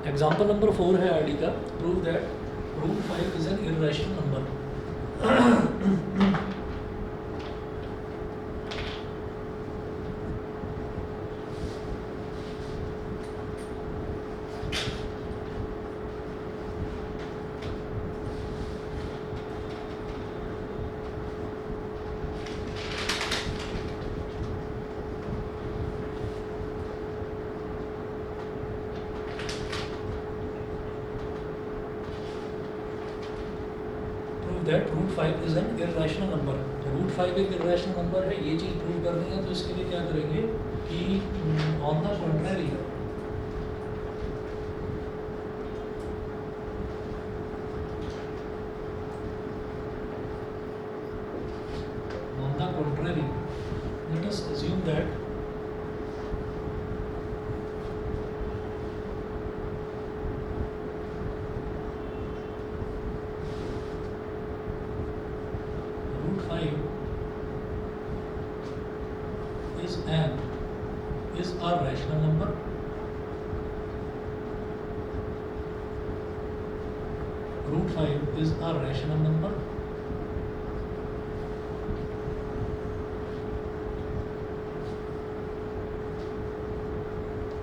Example number 4 है RD का, prove that root 5 is an irrational number. That root 5 is an irrational number. Root 5 एक irrational number है, ये चीज़ prove करनी है, तो इसके लिए क्या करेंगे कि on the contrary let us assume that root 5 is a rational number. Root 5 is a rational number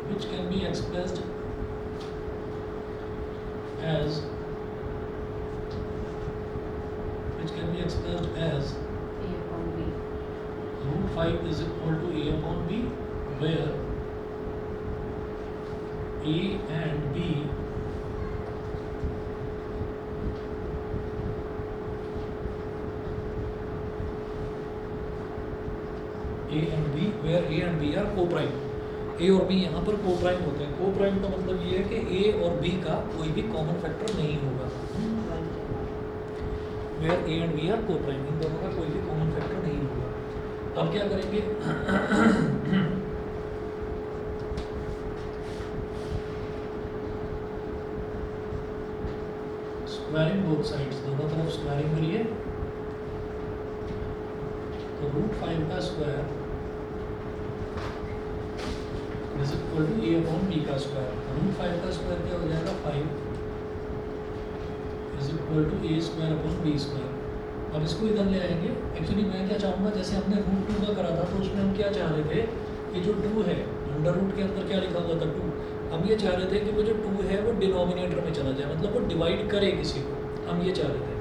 which can be expressed as A upon B. root 5 is equal to a upon b, where a and b are co-prime। ए और B यहाँ पर co-prime होते हैं। Co-prime का मतलब ये है कि ए और बी का कोई भी कॉमन फैक्टर नहीं होगा। Where a and b are coprime, इन दोनों का कोई भी कॉमन फैक्टर नहीं होगा। अब क्या करेंगे स्क्वायरिंग बोथ साइड्स, दोनों तरफ स्क्वायरिंग करिए। तो रूट 5 का square is equal to A upon B का स्क्वायर। रूट 5 का स्क्वायर क्या हो जाएगा, 5 is equal to A square upon B square. अब इसको इधर ले आएंगे। एक्चुअली मैं क्या चाहूँगा, जैसे हमने रूट 2 का करा था तो उसमें हम क्या चाह रहे थे कि जो 2 है अंडर रूट के अंदर क्या लिखा हुआ था 2, हम ये चाह रहे थे कि वो जो 2 है वो डिनोमिनेटर में चला जाए, मतलब वो डिवाइड करे किसी को, हम ये चाह रहे थे।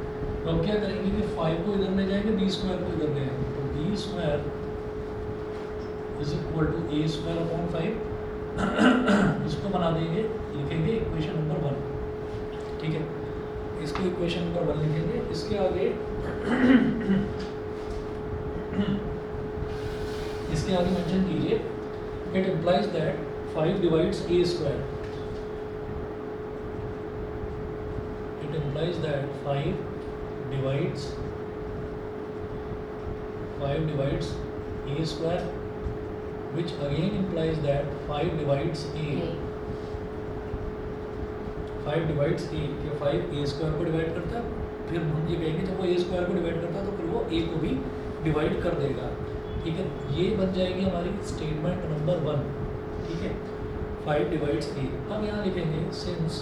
तो हम क्या करेंगे कि 5 को इधर ले जाएंगे, बी स्क्वायर को इधर ले आएंगे। तो B square is equal to A square upon 5, इसको बना देंगे, लिखेंगे इक्वेशन नंबर 1। ठीक है, इसको इक्वेशन नंबर 1 लिखेंगे। इसके आगे मेंशन कीजिए it implies that 5 divides A square. It implies that 5 divides A square, which again implies that 5 divides a। 5 divides a, क्या 5 a स्क्वायर को डिवाइड करता है, फिर हम ये कहेंगे जब वो a स्क्वायर को डिवाइड करता है तो फिर वो a को भी डिवाइड कर देगा। ठीक है, ये बन जाएगी हमारी स्टेटमेंट नंबर 1। ठीक है, 5 डिवाइड्स a। हम यहाँ लिखेंगे since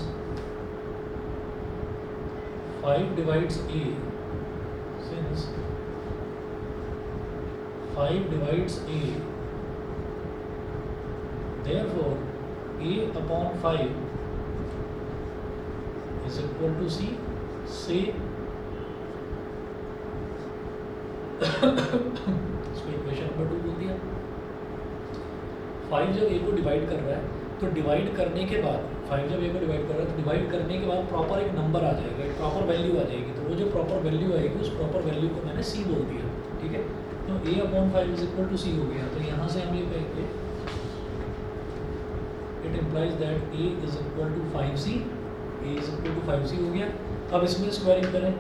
5 divides a, since 5 divides a, therefore a upon 5 is equal to c। say इसको इक्वेशन नंबर 2 बोल दिया। 5 जब a को डिवाइड कर रहा है तो डिवाइड करने के बाद 5 जब a को डिवाइड कर रहा है तो डिवाइड करने के बाद प्रॉपर एक नंबर आ जाएगा, एक प्रॉपर वैल्यू आ जाएगी। तो वो जो प्रॉपर वैल्यू आएगी उस प्रॉपर वैल्यू को मैंने c बोल दिया। ठीक है, तो a upon 5 is equal to c हो गया। तो यहाँ से हम ये कहेंगे it implies that a is equal to 5c, a is equal to 5c हो गया। अब इसमें स्क्वायरिंग करें,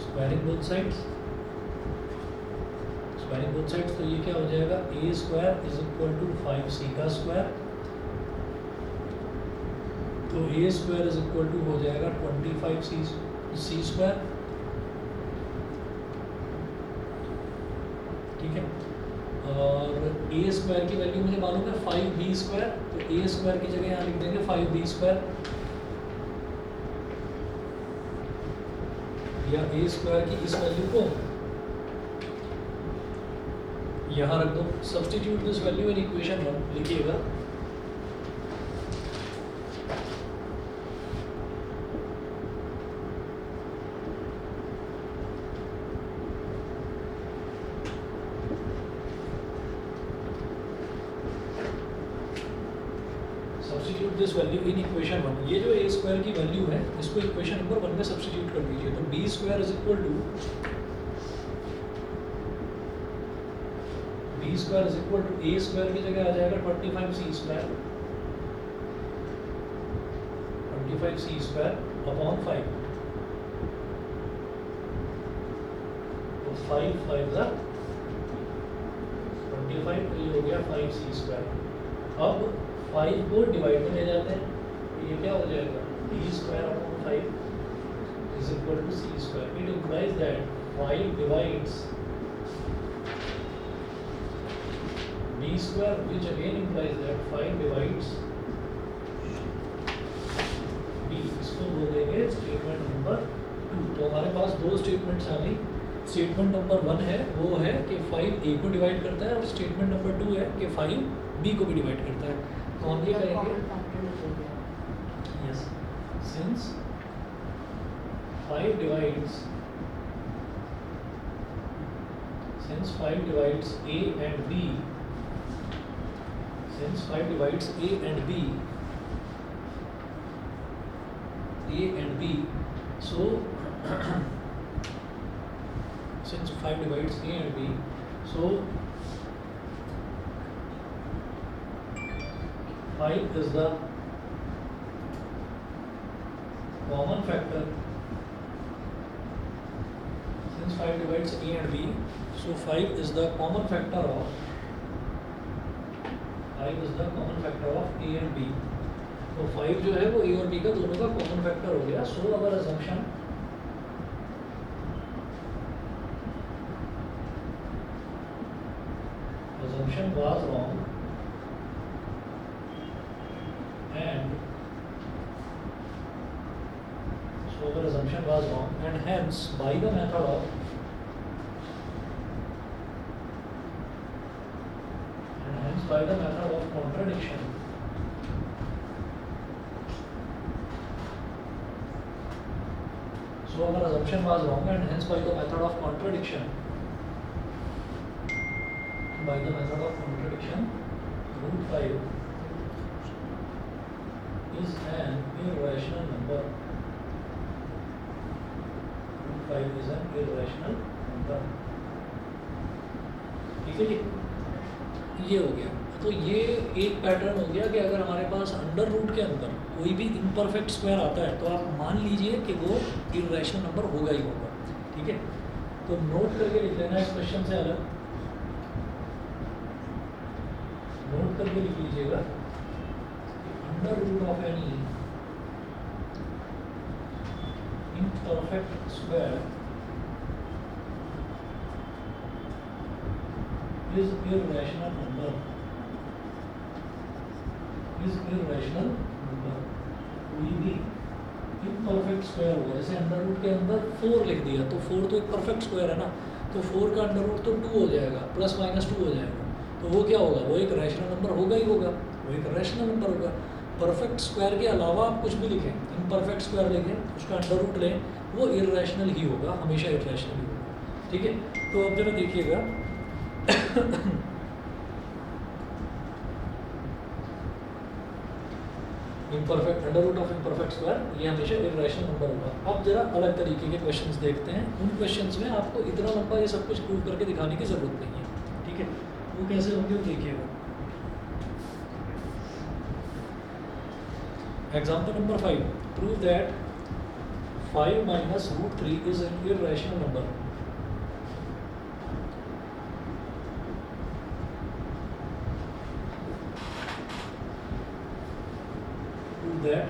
स्क्वायरिंग बोथ साइड्स, तो ये क्या हो जाएगा, a square is equal to 5c का स्क्वायर। तो a square is equal to हो जाएगा 25c स्क्वायर। ठीक है, और ए स्क्वायर की वैल्यू मुझे मालूम है 5b स्क्वायर, तो ए स्क्वायर की जगह यहाँ लिख देंगे 5b स्क्वायर, या ए स्क्वायर की इस वैल्यू को यहाँ रख दो। Substitute this value in equation 1 लिखिएगा। Substitute this value in equation 1, ये जो ए स्क्वायर की वैल्यू है इसको इक्वेशन नंबर 1 में सब्सटीट्यूट कर दीजिए। तो B square is equal to B square is equal to A square की जगह आ जाएगा 25c square, 25c square upon 5, तो 5 5 जा 25, तो ये हो गया 5c स्क्वायर। अब 5 को डिवाइड में ले जाते हैं, तो ये क्या हो जाएगा b square upon 5 is equal to c square. It implies that 5 divides b square, which again implies that 5 divides b। इसको बोल देंगे स्टेटमेंट नंबर 2। तो हमारे पास दो स्टेटमेंट्स आ गई। स्टेटमेंट नंबर 1 है वो है कि 5 a को डिवाइड करता है, और स्टेटमेंट नंबर 2 है कि 5 b को भी डिवाइड करता है। तो हम ये करेंगे, yes, since 5 divides a and b, since 5 divides a and b, so since 5 divides a and b, so 5 is the common factor. Since 5 divides a and b, so 5 is the common factor of a and b। तो 5 जो है वो a और b का दोनों का common factor हो गया। सो अवर assumption was wrong, and so our assumption was wrong, and hence by the method of contradiction, so our assumption was wrong, and hence by the method of contradiction, root 5 is an irrational number। root 5 is an irrational number। ठीक है जी, ये हो गया। तो ये एक pattern हो गया कि अगर हमारे पास अंडर रूट के अंदर कोई भी इम्परफेक्ट स्क्वायर आता है तो आप मान लीजिए कि वो इर्रेशनल नंबर होगा ही होगा। ठीक है, तो नोट करके लिख लेना इस क्वेश्चन से अलग, नोट करके लिख लीजिएगा, under root of any imperfect square is irrational number, कोई भी इम्परफेक्ट स्क्वायर होगा। जैसे अंडर रूट के अंदर 4 लिख दिया, तो 4 तो एक परफेक्ट स्क्वायर है ना, तो 4 का अंडर रूट तो 2 हो जाएगा, प्लस माइनस 2 हो जाएगा, तो वो क्या होगा, वो एक रैशनल नंबर होगा ही होगा, वो एक रैशनल नंबर होगा। परफेक्ट स्क्वायर के अलावा आप कुछ भी लिखें, इम्परफेक्ट स्क्वायर लिखें, उसका अंडर रूट लें, वो इर्रेशनल ही होगा, हमेशा इर्रेशनल ही होगा। ठीक है, तो अब जरा देखिएगा imperfect, under root of imperfect square ये हमेशा इर्रेशनल नंबर होगा। अब जरा अलग तरीके के क्वेश्चंस देखते हैं। उन क्वेश्चंस में आपको इतना लंबा ये सब कुछ प्रूव करके दिखाने की ज़रूरत नहीं है। ठीक है, वो कैसे होंगे वो देखिएगा। Example number 5, prove that 5 minus root 3 is an irrational number। Prove that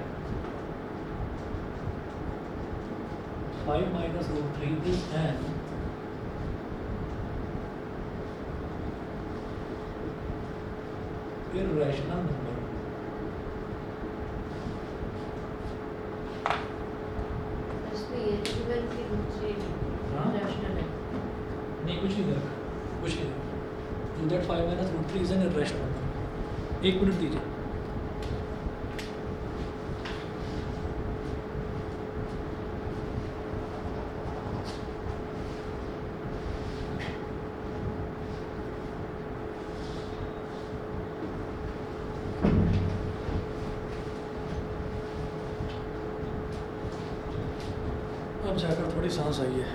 5 minus root 3 is an irrational number. इसमें ये इवन की दूसरी हाँ? रैशनल है। नहीं कुछ नहीं कर कुछ नहीं do that 5 minus root 3 is an irrational number. एक मिनट दीजिए. अब जाकर थोड़ी सांस आई है,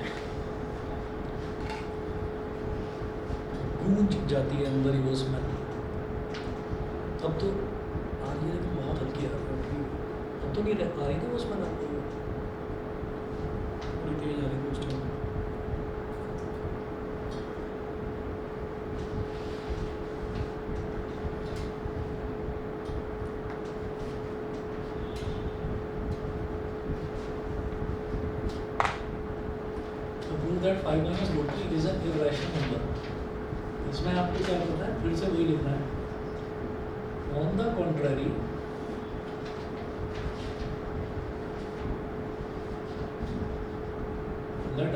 गूंज जाती है अंदर ही वो स्मेल. अब तो आ रही है लेकिन बहुत हल्की आ रही है. अब तो नहीं आ रही ना वो स्मेल आपको, थोड़ी तेज आ रही है वो smell. Prove that 5 minus root 3 is an irrational number. इसमें आपको क्या करना है, फिर से वही लिखना है. On the contrary, let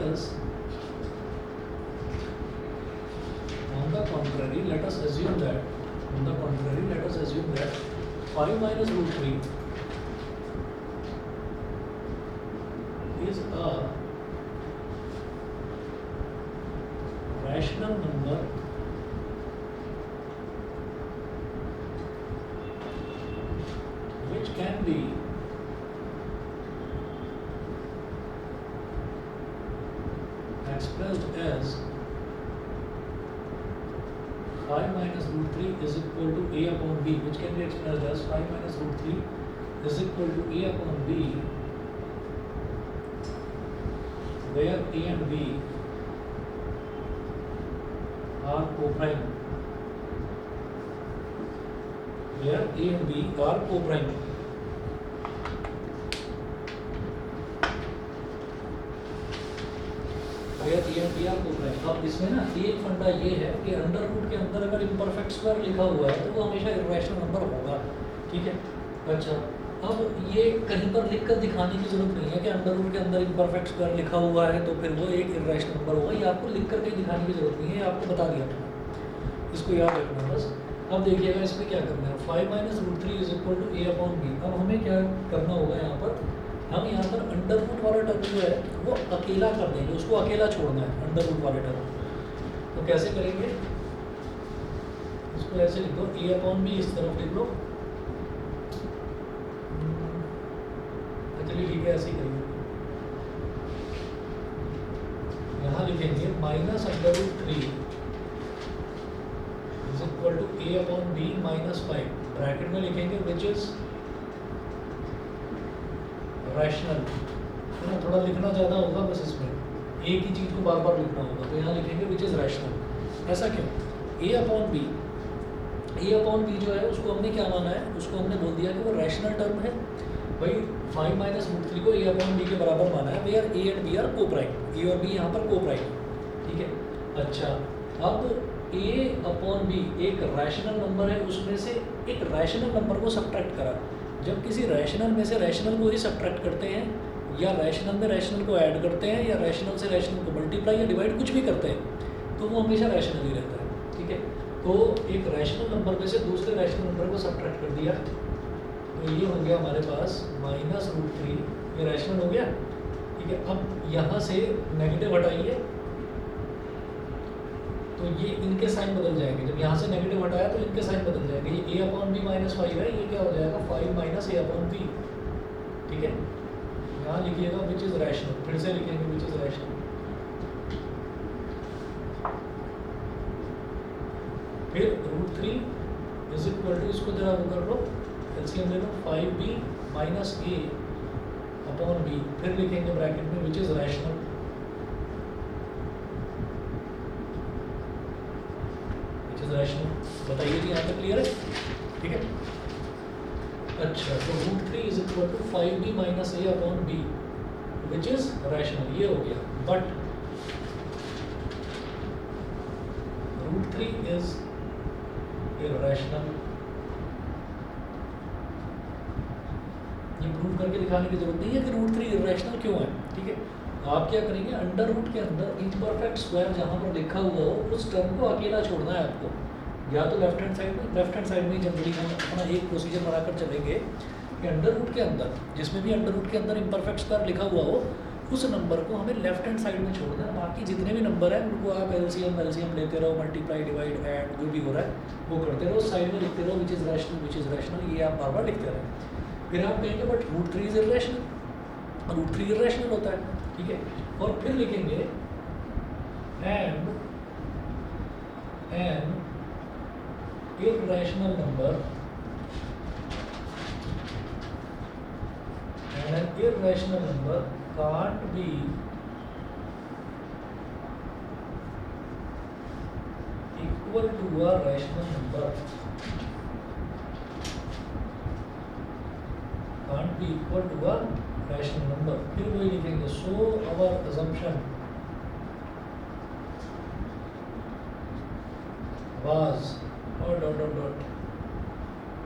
us assume that 5 minus root 3 is a rational number which can be expressed as 5 minus root 3 is equal to a upon b, which can be expressed as 5 minus root 3 is equal to a upon b, where a and b are co-prime. Where a and b are co-prime. Where a and b are co-prime. अब इसमें ना एक फंडा ये है कि under root के अंदर अगर इम्परफेक्ट स्क्वायर लिखा हुआ है तो वो हमेशा इर्रेशनल नंबर होगा. ठीक है. अच्छा, अब ये कहीं पर लिख कर दिखाने की जरूरत नहीं है कि अंडर रूट के अंदर इम्परफेक्ट स्क्वायर लिखा हुआ है तो फिर वो एक इर्रेशनल नंबर होगा. ये आपको लिख कर कहीं दिखाने की जरूरत नहीं है, आपको बता दिया मैंने. इसको याद रखना है बस. अब देखिएगा इसमें क्या करना है. 5 minus root 3 is equal to a upon b. अब हमें क्या करना होगा यहाँ पर, हम यहाँ पर अंडर रूट वाला टर्म जो है वो अकेला कर देंगे, उसको अकेला छोड़ना है अंडर रूट वाले टर्म. तो कैसे करेंगे, इसको ऐसे लिख दो, a अपॉन b इस तरफ लिख लो. चलिए ठीक है, ऐसे ही करेंगे. यहाँ लिखेंगे minus under root 3 is equal to a upon b minus 5. Bracket में लिखेंगे विच इज रैशनल. है ना, थोड़ा लिखना ज़्यादा होगा बस, इसमें एक ही चीज़ को बार बार लिखना होगा. तो यहाँ लिखेंगे विच इज़ रैशनल. ऐसा क्यों, a अपॉन b जो है उसको हमने क्या माना है, उसको हमने बोल दिया कि वो रैशनल टर्म है. भाई 5 माइनस रूट 3 को a अपॉन b के बराबर माना है. Where a and b are coprime. a और b यहाँ पर को प्राइम. ठीक है. अच्छा, अब a अपॉन b एक रैशनल नंबर है, उसमें से एक रैशनल नंबर को सब्ट्रैक्ट करा. जब किसी रैशनल में से रैशनल को ही सब्ट्रैक्ट करते हैं, या रैशनल में रैशनल को ऐड करते हैं, या रैशनल से रैशनल को मल्टीप्लाई या डिवाइड कुछ भी करते हैं, तो वो हमेशा रैशनल ही रहता है. ठीक है. तो एक रैशनल नंबर में से दूसरे रैशनल नंबर को सब्ट्रैक्ट कर दिया, तो ये हो गया हमारे पास माइनस रूट 3. ये रैशनल हो गया. ठीक है. अब यहाँ से नेगेटिव हटाइए तो ये इनके साइन बदल जाएंगे. जब यहाँ से नेगेटिव हटाया तो इनके साइन बदल जाएंगे. ये a अपॉन बी माइनस 5 है, ये क्या हो जाएगा 5 माइनस a अपॉन बी. ठीक है. यहाँ लिखिएगा विच इज रैशनल. फिर से लिखेंगे विच इज रैशनल. फिर रूट 3 इज इक्वल टू, इसको जरा वो कर लो, एलसीएम ले लो, 5b minus a upon b. फिर लिखेंगे ब्रैकेट में विच इज रैशनल. रैशनल. बताइए जी, यहाँ तक क्लियर है. ठीक है. अच्छा, तो root 3 is equal to 5b minus a upon b which is rational. ये हो गया. But root 3 is irrational. ये प्रूव करके दिखाने की जरूरत नहीं है कि रूट 3 इरेशनल क्यों है, ठीक है। आप क्या करेंगे, अंडर रूट के अंदर इम्परफेक्ट स्क्वायर जहाँ पर लिखा हुआ हो उस टर्म को अकेला छोड़ना है आपको, या तो लेफ्ट हैंड साइड में जनरली हम अपना एक प्रोसीजर बनाकर चलेंगे कि अंडर रूट के अंदर जिसमें भी अंडर रूट के अंदर इम्परफेक्ट स्क्वायर लिखा हुआ हो उस नंबर को हमें लेफ्ट हैंड साइड में छोड़ना है। बाकी जितने भी नंबर हैं उनको आप एलसीएम लेते रहो, मल्टीप्लाई डिवाइड ऐड जो भी हो रहा है वो करते रहो, साइड में लिखते रहो विच इज़ रैशनल, ये आप बार बार लिखते रहे। फिर आप कहेंगे but root 3 is irrational, root 3 irrational होता है, ठीक है। और फिर लिखेंगे and an irrational number and an irrational number can't be equal to a rational number, can't be equal to a rational number। फिर वही लिखेंगे so our assumption was और डॉट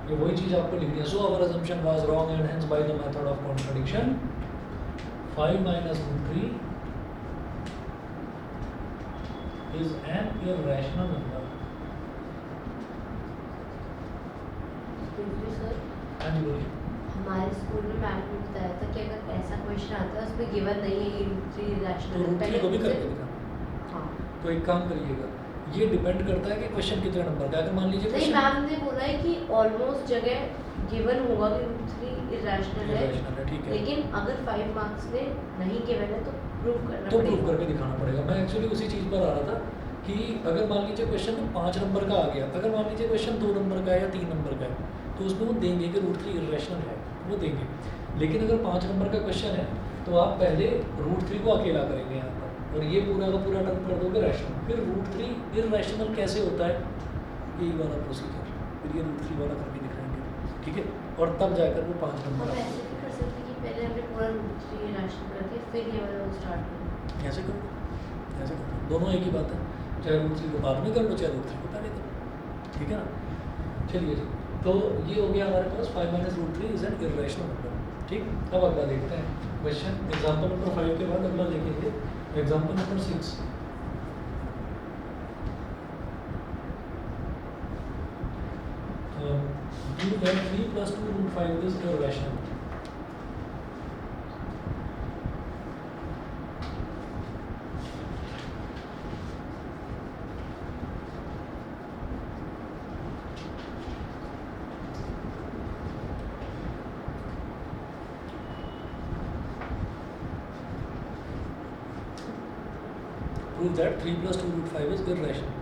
ये वही चीज़ आपको लिखनी है। So our assumption was wrong and hence by the method of contradiction 5 minus root 3 is an irrational number। Sir हाँ जी बोलिए। हमारे स्कूल में मैम ने बताया था कि अगर ऐसा क्वेश्चन आता है उसमें गिवन नहीं है कि रूट 3 तो इरेशनल रूट 3 को भी करके दिखा। हाँ तो एक काम करिएगा, ये डिपेंड करता है कि क्वेश्चन कितने नंबर का है। अगर मान लीजिए नहीं, मैम ने बोला है कि ऑलमोस्ट जगह गिवन होगा कि रूट 3 इरेशनल है, ठीक है, लेकिन अगर 5 मार्क्स में नहीं गिवन है तो प्रूव करना तो पड़ेगा। प्रूव करके दिखाना पड़ेगा। मैं एक्चुअली उसी चीज़ पर आ रहा था कि अगर मान लीजिए क्वेश्चन 5 नंबर का आ गया, अगर मान लीजिए क्वेश्चन 2 नंबर का है या 3 नंबर का है तो उसमें वो देंगे कि रूट 3 इरेशनल है, वो देंगे। लेकिन अगर 5 नंबर का क्वेश्चन है तो आप पहले रूट 3 को अकेला करेंगे यहाँ पर और ये पूरा का पूरा टर्म कर दोगे रैशनल। फिर रूट 3 इरेशनल कैसे होता है, यही वाला प्रोसीजर, फिर ये रूट 3 वाला करके दिखाएंगे, ठीक है। और तब जाकर वो 5 हम नंबर ऐसे भी कर सकते हैं कि पहले हमने पूरा रूट 3 इरेशनल कर दिया फिर ये वाला स्टार्ट करें। ऐसे करो, दोनों एक ही बात है, चाहे रूट 3 को बाद में कर लो चाहे रूट 3 को पहले करो, ठीक है ना। चलिए जी, तो ये हो गया हमारे पास 5 minus root 3 is an irrational number, ठीक। अब अगला देखते हैं क्वेश्चन, एग्जाम्पल नंबर 5 के बाद अगला देखेंगे example number 6। Prove that 3 plus 2 root 5 is irrational। Prove that 3 plus 2 root 5 is irrational।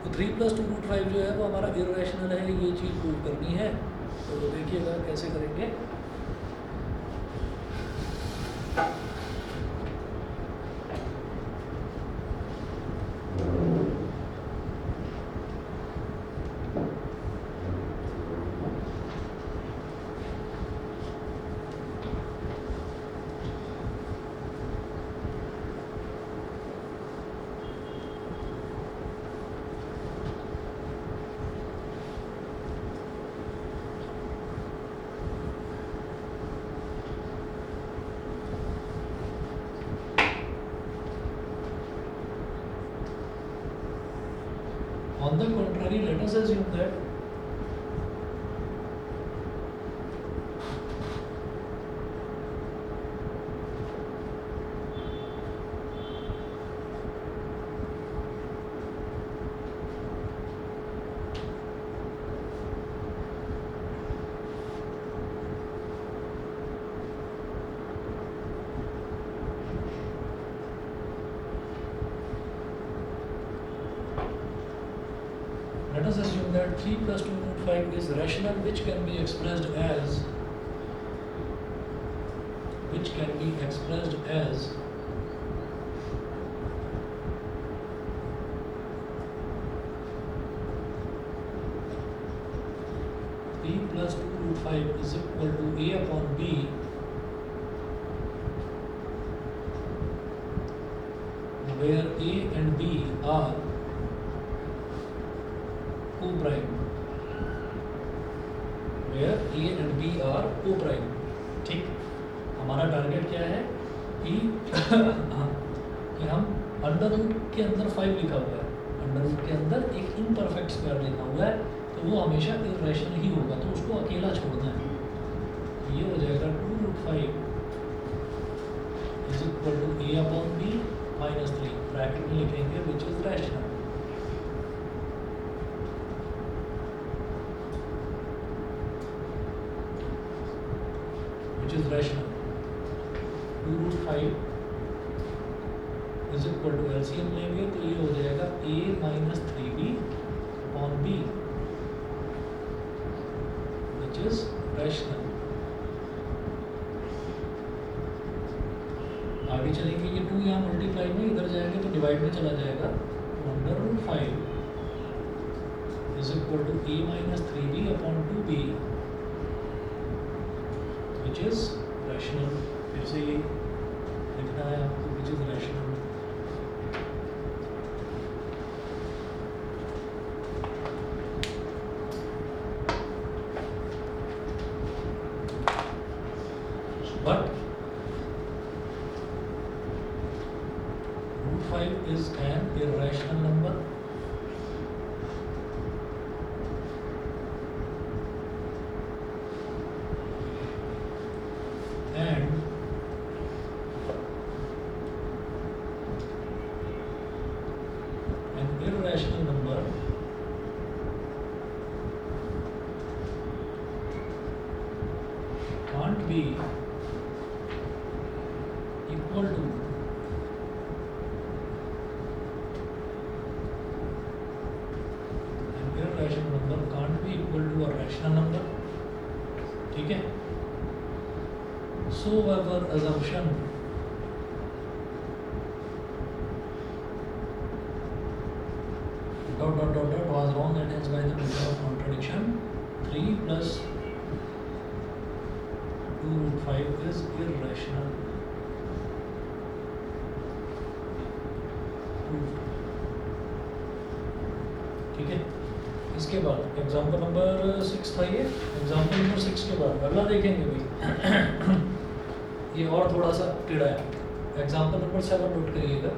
तो 3 plus 2 root 5 जो है वो हमारा irrational है, ये चीज़ प्रूव करनी है। तो देखिएगा कैसे करेंगे। On the contrary, let us assume that let us assume that 3 plus 2 root 5 is rational, which can be expressed as p plus 2 root 5 is equal to a upon b where a and b are co-prime, where a and b are co-prime, ठीक, हमारा target क्या है कि कि हम under root के अंदर 5 लिखा हुआ है, अंडर रूट के अंदर एक इम्परफेक्ट स्क्वायर लिखा हुआ है, तो वो हमेशा इरेशनल ही होगा, तो उसको अकेला छोड़ना है। ये हो जाएगा 2√5 is equal to a upon b minus 3, bracket में लिखेंगे which is rational. Which is rational 2√5 is equal to LCM लेंगे तो ये हो जाएगा a minus 3b upon b which is rational. आगे चलेंगे, ये 2 यहाँ मल्टीप्लाई में इधर जाएंगे तो डिवाइड में चला जाएगा, तो under root 5 is equal to a minus 3b upon 2b which is rational. फिर से ये लिखना है आपको which is rational. But √5 is an irrational number, and an irrational number can't be equal to irrational number can't be equal to a rational number। ठीक है, so our assumption dot dot dot dot was wrong, and hence by the method of contradiction 3 plus 2√5 is irrational। ठीक है, इसके बाद example number 6 था ये। Example number 6 के बाद अगला देखेंगे भाई ये और थोड़ा सा टेढ़ा है। एग्जाम्पल नंबर 7 नोट करिएगा।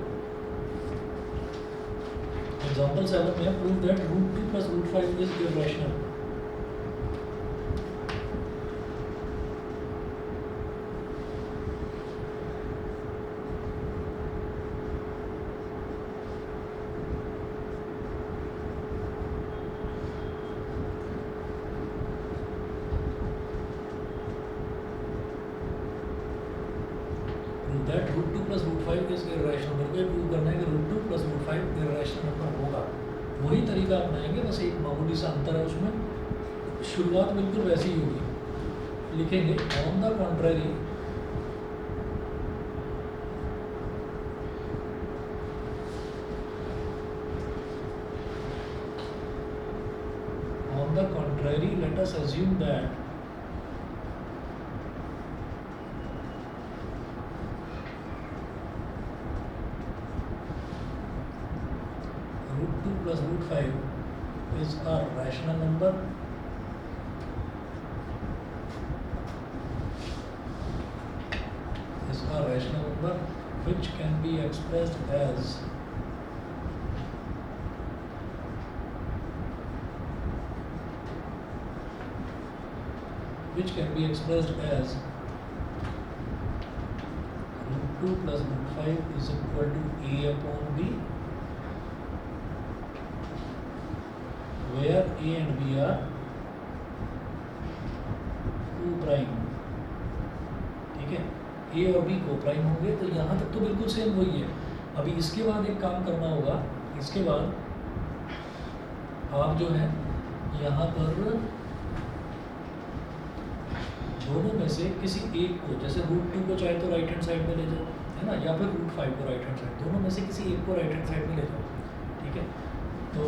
एग्जाम्पल 7 में prove that √2 plus √5 is irrational. That √2 plus √5 is irrational. मेरे को ये प्रूव करना है कि √2 plus √5 इरेशनल नंबर होगा। वही तरीका अपनाएंगे, बस एक मामूली सा अंतर है उसमें। शुरुआत बिल्कुल वैसी ही होगी, लिखेंगे on the contrary on the contrary let us assume that √2 plus √5 is a rational number which can be expressed as √2 plus √5 is equal to a upon b, where a and b are co-prime। ठीक है, a और b co-prime होंगे, तो यहाँ तक तो बिल्कुल same वही है। अभी इसके बाद एक काम करना होगा, इसके बाद आप जो है यहाँ पर दोनों में से किसी एक को, जैसे √2 को चाहे तो राइट हैंड साइड में ले जाओ, है ना, या फिर √5 को राइट हैंड साइड, दोनों में से किसी एक को राइट हैंड साइड में ले जाओ। ठीक है, तो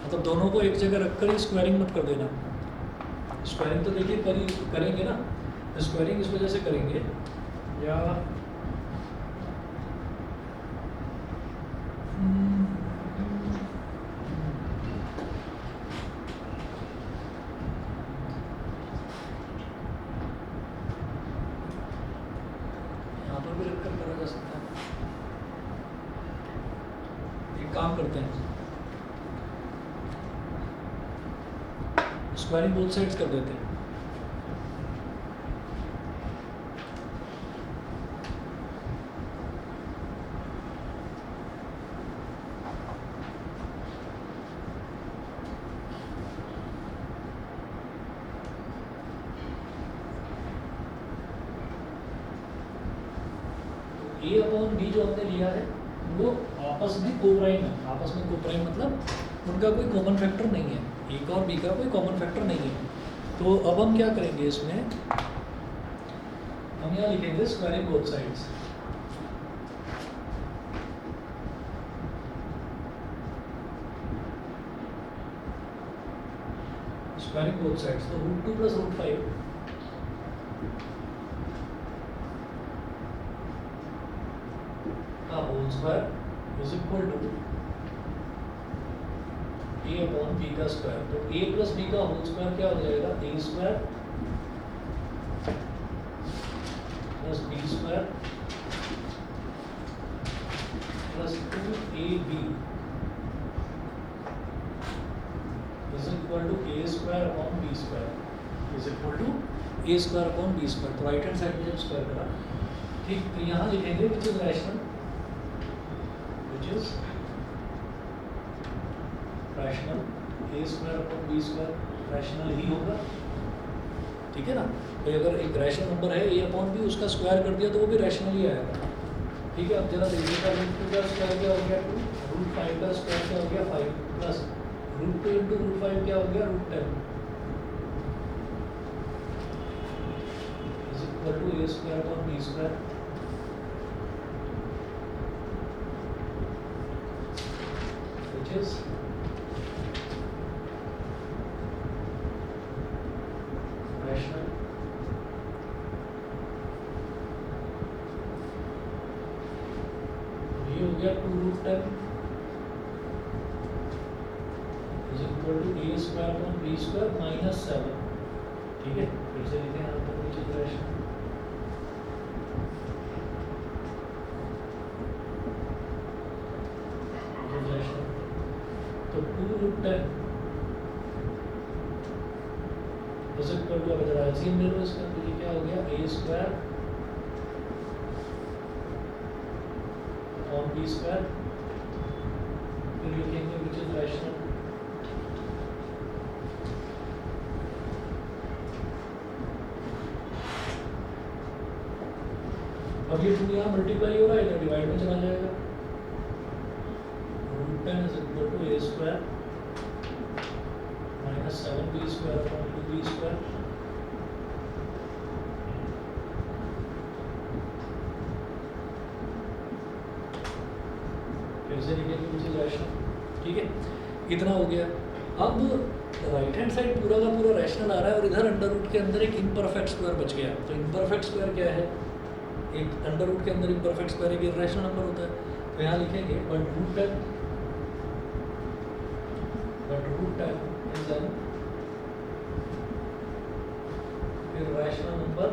मतलब दोनों को एक जगह रखकर ही स्क्वायरिंग मत कर देना। स्क्वायरिंग तो देखिए करेंगे ना, स्क्वायरिंग इस वजह से करेंगे या करते हैं, स्क्वायरिंग बोथ साइड्स कर देते हैं। ए अपॉन बी जो हमने लिया है वो आपस में कोप्राइम है। आपस में कोप्राइम मतलब उनका कोई कॉमन फैक्टर नहीं है, ए का और बी का कोई कॉमन फैक्टर नहीं है। तो अब हम क्या करेंगे इसमें, हम यहाँ लिखेंगे squaring both sides. Squaring both sides तो √2 + √5 का whole square is equal to a upon b का स्क्वायर। तो a + b का होल स्क्वायर क्या हो जाएगा, a square plus b square plus 2ab is equal to a square upon b square is equal to a square upon b square. तो right hand side में जब square करा, ठीक, तो यहाँ लिखेंगे which is rational, which is rational a square upon b square rational ही होगा, ठीक है ना। तो अगर एक रैशनल नंबर है a अपॉन b, उसका स्क्वायर कर दिया तो वो भी रैशनल ही आएगा, ठीक है। अब जरा देखिए का √2 का स्क्वायर क्या हो गया 2, √5 का स्क्वायर क्या हो गया 5 प्लस √2 × √5 क्या हो गया √10 is equal to a square upon b square. Which is rational ये हो गया 2√10 is equal to a square upon b square -7, ठीक है। फिर से लिखें यहाँ पर विच इज रैशनल, तो 2√10 इज इक्वल टू, अब जरा एलसीएम ले लो इसका, तो ये क्या हो गया a square upon b square, फिर लिखेंगे विच इज रैशनल, अब ये 2 यहाँ मल्टीप्लाई हो रहा है, इधर डिवाइड में चला जाएगा। √10 is equal to a square minus 7b square upon 2b square फिर से लिखेंगे विच इज रैशनल, ठीक है। इतना हो गया। अब राइट हैंड साइड पूरा का पूरा रैशनल आ रहा है और इधर अंडर रूट के अंदर एक इम्परफेक्ट स्क्वायर बच गया। तो इम्परफेक्ट स्क्वायर क्या है, एक अंडर रूट के अंदर इम्परफेक्ट स्क्वायर एक इर्रेशनल नंबर होता है। तो यहाँ लिखेंगे but √10 is an irrational number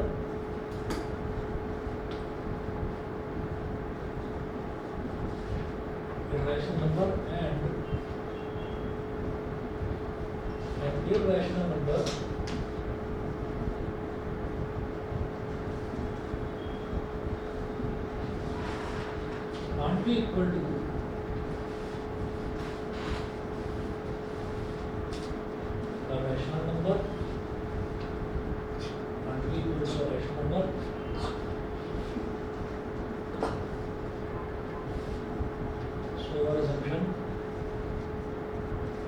and an irrational number can't be equal to a rational number, can't be equal to a rational number so our assumption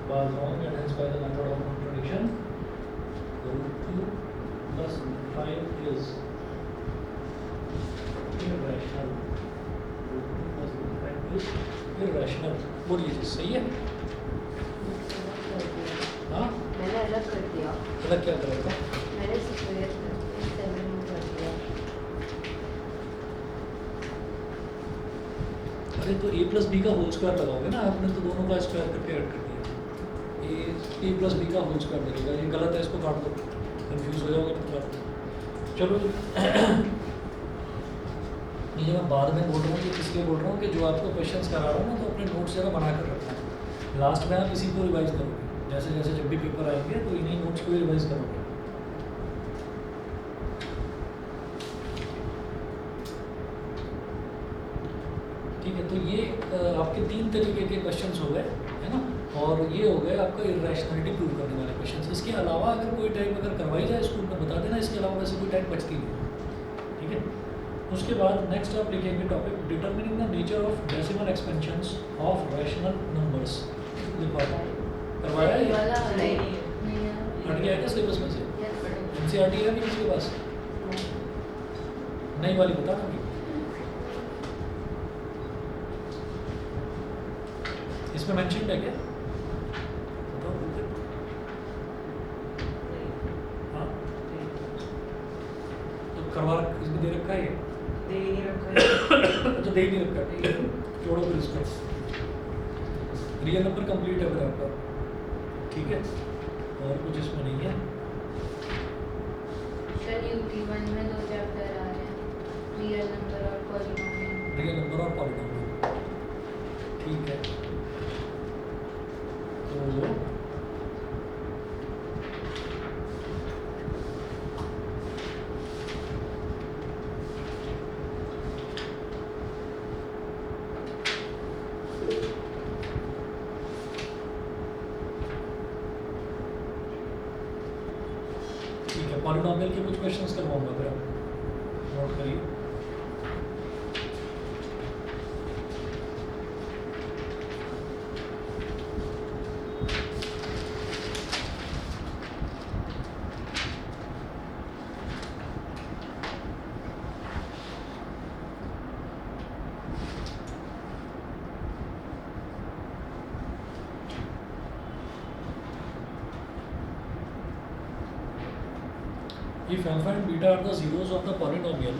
was wrong and hence by the method of contradiction √2 plus √5 is irrational, √2 plus √5 is irrational। बोलिए जी, सही है? हाँ, मैंने अलग कर दिया, अलग क्या करेगा? मैंने स्क्वायर करके 7 कर दिया। अरे तो a प्लस बी का होल स्क्वायर लगाओगे ना, आपने तो दोनों का स्क्वायर करके ऐड कर दिया। a प्लस बी का होल स्क्वायर लगेगा, ये गलत है, इसको काट दो, कंफ्यूज हो जाओगे तो काट दो। चलो ये मैं बाद में बोल रहा हूँ कि किसके बोल रहा हूँ कि जो आपको क्वेश्चंस करा रहा हूँ ना, तो अपने नोट्स जरा बना कर रखना है। लास्ट में आप इसी को रिवाइज करोगे, जैसे जैसे जब भी पेपर आएंगे तो इन्हीं नोट्स को ही रिवाइज करोगे। ठीक है, तो ये आपके 3 तरीके के क्वेश्चंस हो गए, है ना। और ये हो गए आपका इरेशनलिटी प्रूव करने वाले क्वेश्चंस। इसके अलावा अगर कोई टाइप अगर करवाई जाए स्कूल में बता देना, इसके अलावा वैसे कोई टाइप बचती नहीं। ठीक है, उसके बाद नेक्स्ट आप लिखेंगे topic determining the nature of decimal expansions of rational numbers. लिखवाया करवाया है ये? वाला नहीं, नहीं हट गया है क्या सिलेबस में से? यार पढ़ो। एनसीईआरटी है नहीं किसी के पास? नई वाली बता ना। इसमें मेंशन है क्या? बताओ मुझे। हाँ, तो करवा इसमें दे रखा है ये? दे ही नहीं रखा है। अच्छा, दे ही नहीं रखा, छोड़ो फिर इसको। रियल नंबर कंप्लीट है फिर आपका। ठीक है, और कुछ इसमें नहीं है। सर UT1 में 2 चैप्टर आ रहे हैं, रियल नंबर और पॉलिनोमियल। रियल नंबर और पॉलिनोमियल। ठीक है, तो ठीक है, पॉलिनोमियल के कुछ क्वेश्चंस करवाऊंगा फिर आप नोट करिए। If alpha and beta are the zeros of the polynomial,